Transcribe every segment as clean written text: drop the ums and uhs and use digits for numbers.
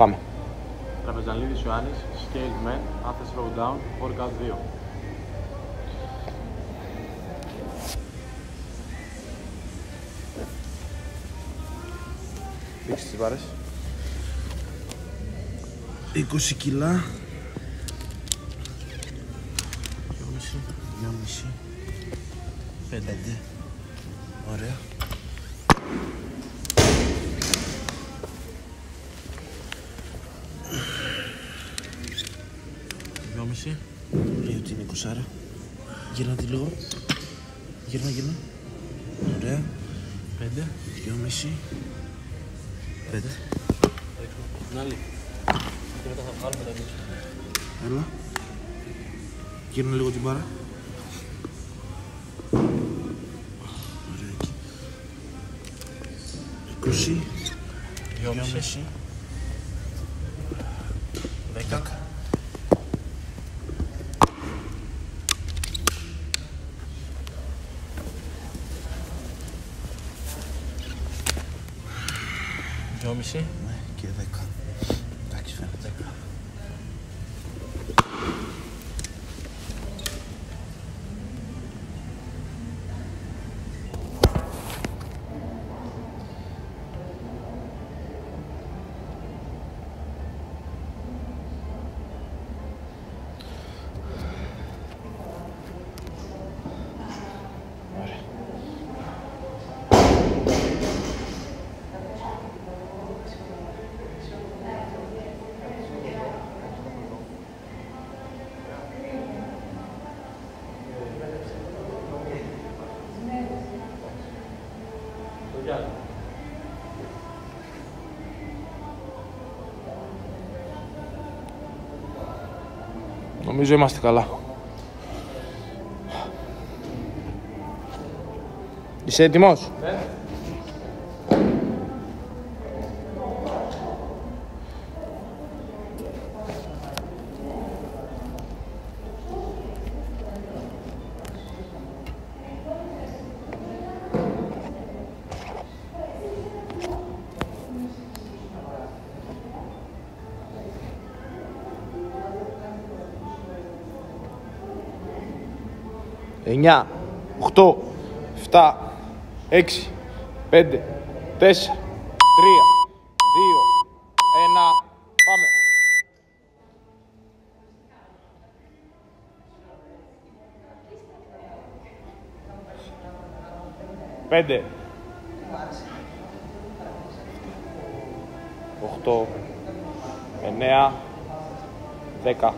πάμε. Τραπεζανίδης Ιωάννης, Scaled Men, After Slowdown, Workout 2. Δείξτε τις βάρες. 20 κιλά. 2,5. 5. Ωραία. 2,5. Λέει ότι είναι 20. Γύρνα τη λίγο. Γύρνα. Ωραία. 5. 2,5. 5. Την άλλη. Και μετά θα βγάλουμε τα δείξω. Έλα. Γύρνα λίγο την μπάρα. Ωραία εκεί. 20. 2,5. 10. 2,5. Ναι, και 10. Εντάξει, φαίνεται 10. Νομίζω είμαστε καλά. Είσαι έτοιμος? Ναι. Εννιά, 8, 7, 6, 5, 4, 3, 2, 1, πάμε. Πέντε, 8, 9, 10.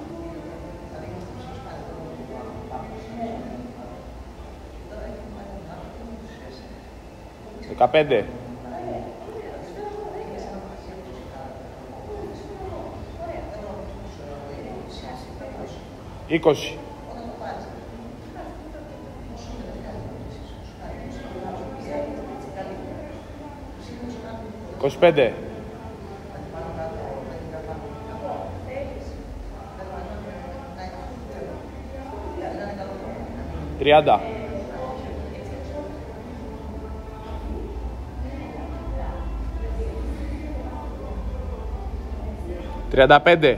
15. 20. 25. 30. 35.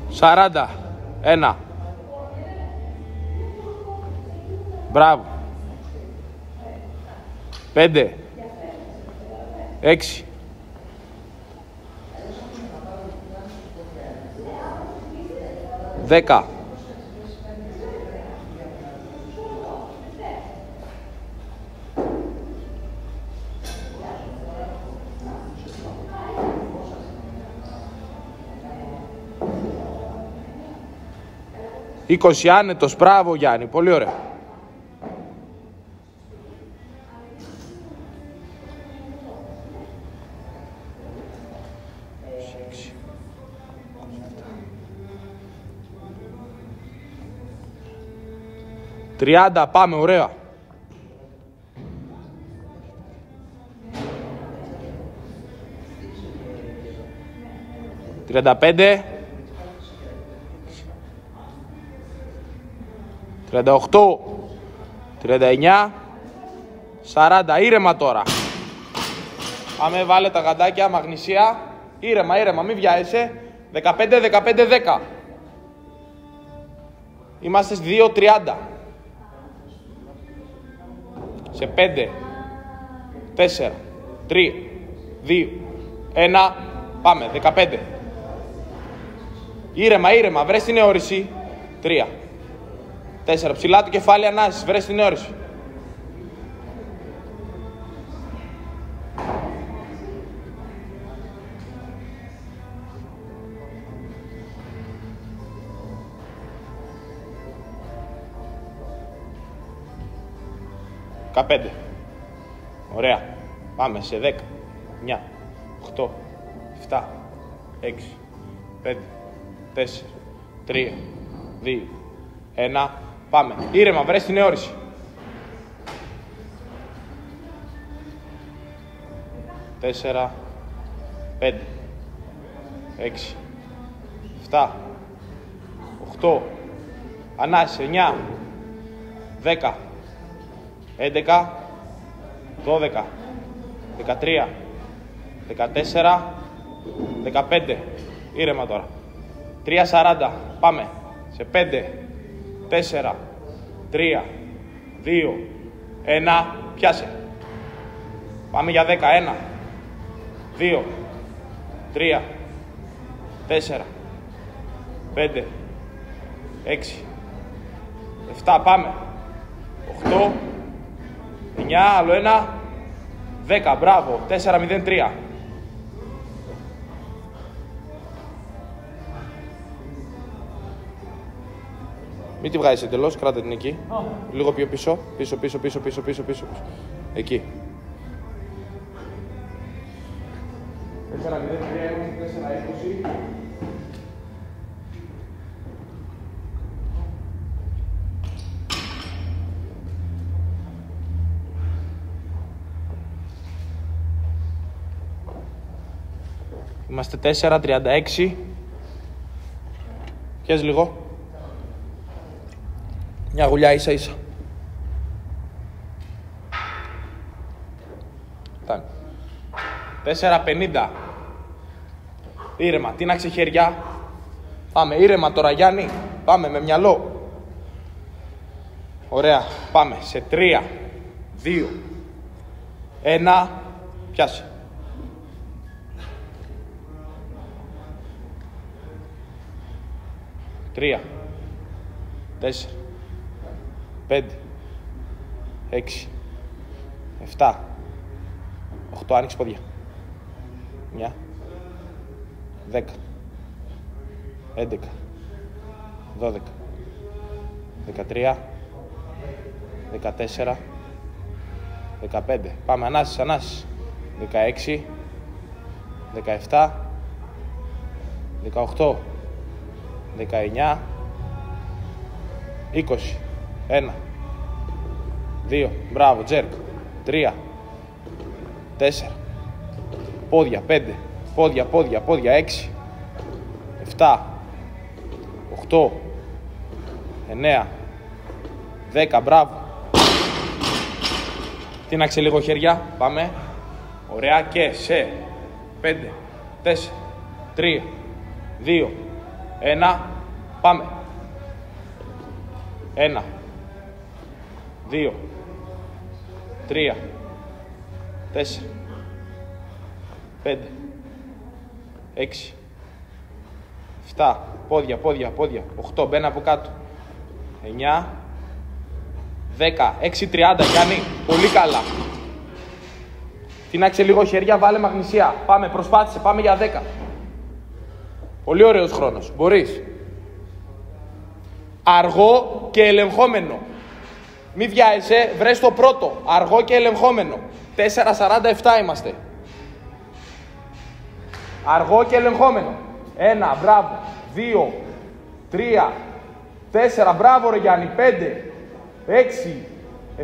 40. 1. Μπράβο. 5. 6. 10. 20 άνετος, μπράβο Γιάννη, πολύ ωραία. Τριάντα, πάμε, ωραία. 35. 38. 39, 40. Ήρεμα τώρα. Πάμε, βάλε τα γαντάκια, μαγνησία. Ήρεμα, μην βιάζεσαι. 15, 15, 10. Είμαστε στις 2.30. Σε 5, 4, 3, 2, 1. Πάμε, 15. Ήρεμα, βρες την αιώρηση. 3, 4, ψηλά το κεφάλι, ανάσεις, βρες την αιώρηση. Πέντε. Ωραία. Πάμε σε 10, 9, 8, 7, 6, 5, 4, 3, 2, 1. Πάμε. Ήρεμα, βρες την αιώρηση. Τέσσερα, 5, 6, 7, 8, ανάσε, 9, 10, 11, 12, 13, 14, 15. Ήρεμα τώρα. 3.40. Πάμε. Σε 5, 4, 3, 2, 1. Πιάσε. Πάμε για 10. 1, 2, 3, 4, 5, 6, 7. Πάμε. 8, 9, άλλο ένα, 10, μπράβο, 4-0-3. Μην τη βγάζεις εντελώς, κράτα την εκεί. Λίγο πιο πίσω, πίσω. Εκεί. 4-0-3, 4-20. Είμαστε 4.36. Πιες λίγο. Μια γουλιά ίσα. Φτάνει. 4.50. Ήρεμα, τίναξε χέρια. Πάμε, ήρεμα τώρα Γιάννη. Πάμε με μυαλό. Ωραία, πάμε σε 3, 2, 1. Πιάσε. 3, 4, 5, 6, 7, 8, άνοιξε πόδια. 9, 10, 11, 12, 13, 14, 15. Πάμε, ανάσεις. 16, 17, 18, 19, 20, 1, 2, μπράβο, τζέρκ, 3, 4, πόδια, 5, πόδια, 6, 7, 8, 9, 10, μπράβο. Τίναξε λίγο χέρια, πάμε. Ωραία, και σε 5, 4, 3, 2, 1, πάμε. 1, 2, 3, 4, 5, 6, 7, πόδια, 8, μπαίνει από κάτω. 9, 10, 6.30, Γιάννη, πολύ καλά. Τίναξε λίγο χέρια, βάλε μαγνησία. Πάμε, προσπάθησε, πάμε για 10. Πολύ ωραίος χρόνος, μπορείς. Αργό και ελεγχόμενο. Μη βιάζεσαι, βρες το πρώτο. Αργό και ελεγχόμενο. 4.47 είμαστε. Αργό και ελεγχόμενο. 1, μπράβο. 2, 3, 4, μπράβο ρε Γιάννη. 5, 6, 7,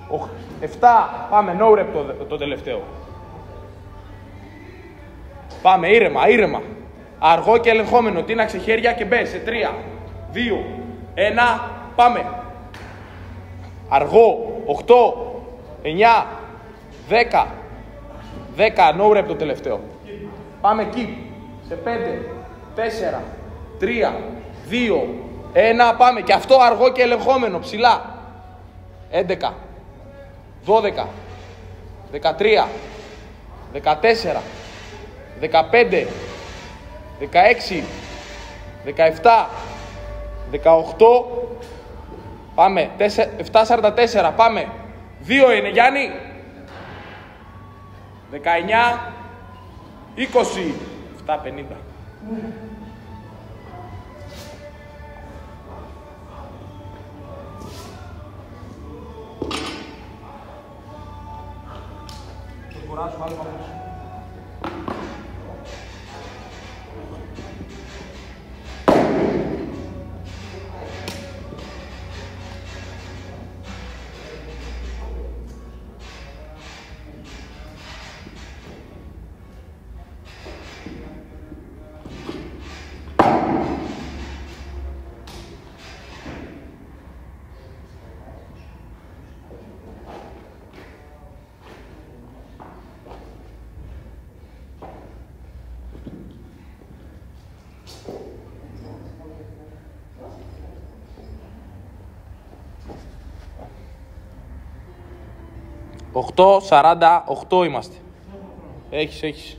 8, 7. Πάμε, no rep το τελευταίο. Πάμε, ήρεμα. Αργό και ελεγχόμενο. Τίναξε χέρια και μπες σε 3, 2, 1, πάμε. Αργό. 8, 9, 10. 10, no rep το τελευταίο. Πάμε keep. Σε 5, 4, 3, 2, 1. Πάμε. Και αυτό αργό και ελεγχόμενο. Ψηλά. 11, 12, 13, 14, 15, 16, 17, 18. Πάμε. 7.44. Πάμε. 2 είναι, Γιάννη. 19, 20, 7.50. Το κουράσου άλλο πάμε. 8.48 είμαστε. Έχεις.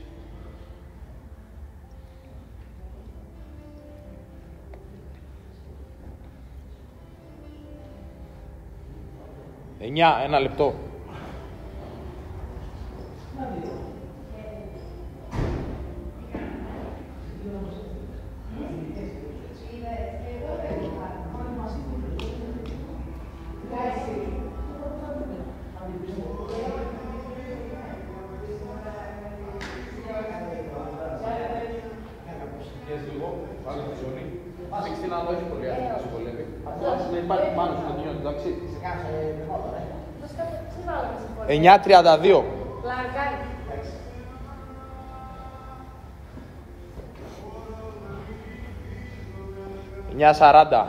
Εννιά, 1 λεπτό. Άνοιξε να δω, έχει πολύ άθλημα σου βολεύει. Αυτό να υπάρχει πάνω στο κοινό, εντάξει. 9.32. 9.40.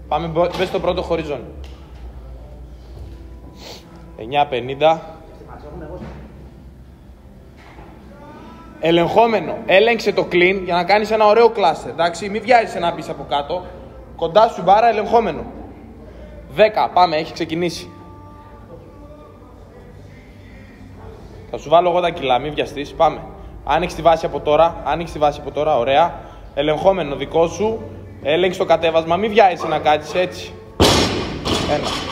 Πάμε, μπες στο πρώτο χωριζόν. 9.50. Ελεγχόμενο. Έλεγξε το clean για να κάνεις ένα ωραίο κλάστερ. Εντάξει, μην βιάζεις να μπεις από κάτω. Κοντά σου μπάρα, ελεγχόμενο. 10, πάμε, έχει ξεκινήσει. Θα σου βάλω εγώ τα κιλά, μην βιαστείς, πάμε. Άνοιξε τη βάση από τώρα, ωραία. Ελεγχόμενο δικό σου. Έλεγξε το κατέβασμα, μην βιάζεις να κάτσεις έτσι. 1.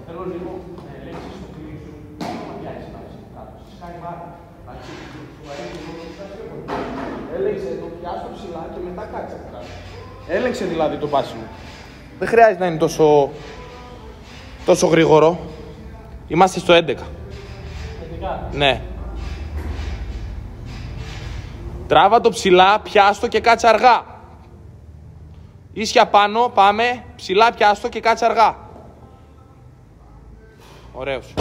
Θέλω λίγο να ελέγξεις το κλίν σου. Μα πιάσεις να πεις κάτω. Σκάει βάρα. Έλεξε το, πιάσω ψηλά και μετά κάτσε από κάτω. Έλεξε δηλαδή το πάσιμο. Δεν χρειάζεται να είναι τόσο γρήγορο. Είμαστε στο 11. 11. Ναι. Τράβα το ψηλά, πιάστο και κάτσε αργά. Ίσια πάνω, πάμε. Ψηλά πιάστο και κάτσε αργά. Ωραίος.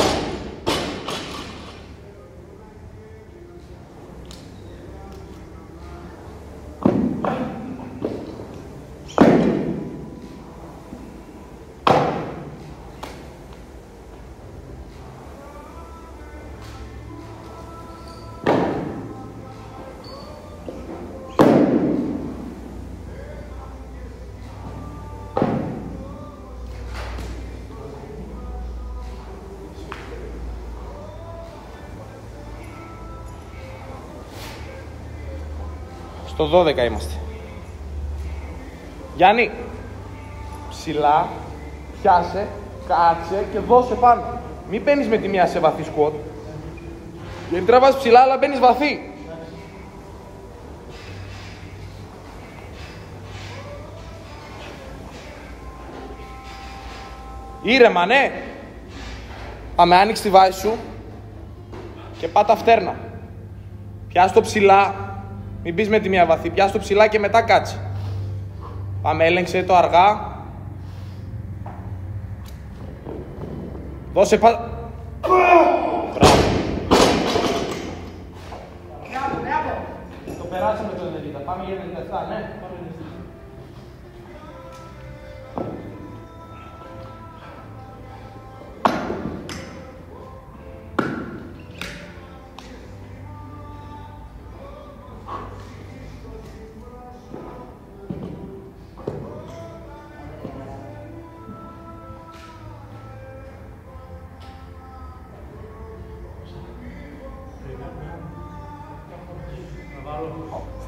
Στο 12 είμαστε. Γιάννη, ψηλά, πιάσε, κάτσε και δώσε πάνω. Μην μπαίνεις με τη μία σε βαθύ σκουότ. Γιατί τραβάς ψηλά αλλά μπαίνεις βαθύ. Ήρεμα, ναι. Πάμε, άνοιξε τη βάση σου και πάτα φτέρνα. Πιάσ' το ψηλά, μην μπεις με τη μία βαθύ, πιάσ' το ψηλά και μετά κάτσε. Πάμε, έλεγξε το αργά. Δώσε Μπράβο. Το περάσαμε το 90, πάμε για 97, ναι. Πάμε 97.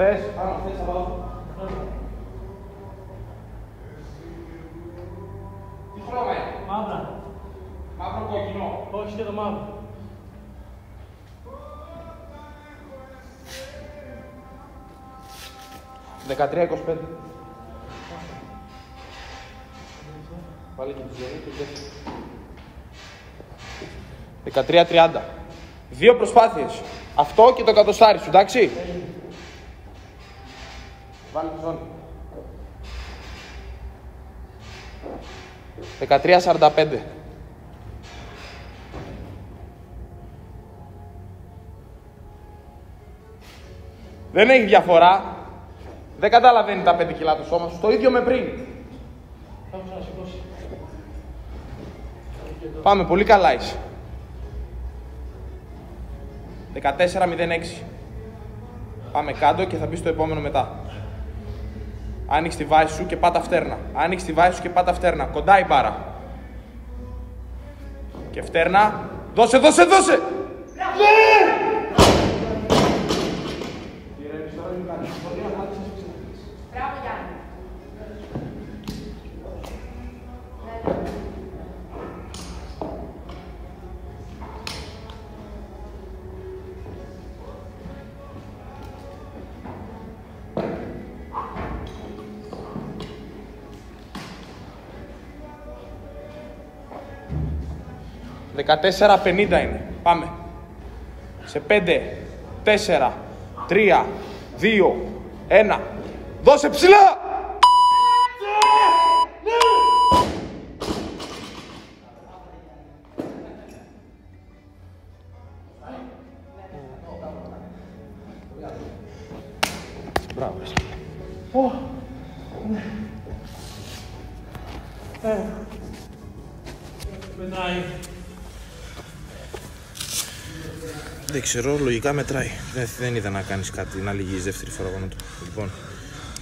Θες, θες να βάλω. Τι χρώμα είναι? Μαύρα. Μαύρο κόκκινο. Όχι και το μαύρο. Δεκατρία 25. Βάλε και τη ζωή και 13-30. 2 προσπάθειες. Αυτό και το εκατοστάρι σου, εντάξει. Βάλε τη ζώνη. 13-45. Δεν έχει διαφορά. Δεν καταλαβαίνει τα 5 κιλά το σώμα σου. Το ίδιο με πριν. Θα έχω ξανασηκώσει. Πάμε, πολύ καλά είσαι. 14-06. Πάμε κάτω και θα μπει στο επόμενο μετά. Άνοιξε τη βάση σου και πάτα φτέρνα. Άνοιξε τη βάση σου και πάτα φτέρνα. Κοντά η μπάρα. Και φτέρνα. Δώσε, δώσε, δώσε! Μπράβο, Γιάννη. 14-50 είναι. Πάμε. Σε 5, 4, 3, 2, 1. Δώσε ψηλά! Μπράβο. Μετράει. Δεν ξέρω, λογικά μετράει. Δεν είδα να κάνεις κάτι, να λυγείς δεύτερη φορά πάνω του. Λοιπόν,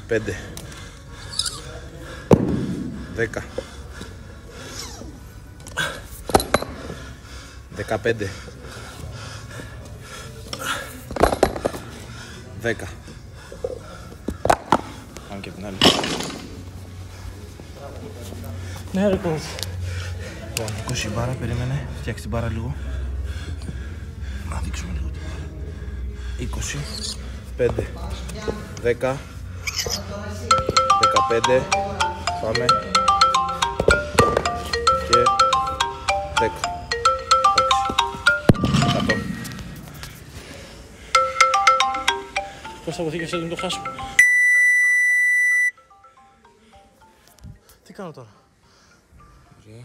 5, 10, 15, 10. Πάμε και την άλλη. Ναι, ρε coach. Λοιπόν, 20 μπάρα, περίμενε. Φτιάξε την μπάρα λίγο. Να δείξουμε λίγο την μπάρα. 20, 5, 10, 15, πάμε. Και 10. Εντάξει. 100. Πώς αποθήκευσε να το χάσω. Τι κάνω τώρα? Ωραία.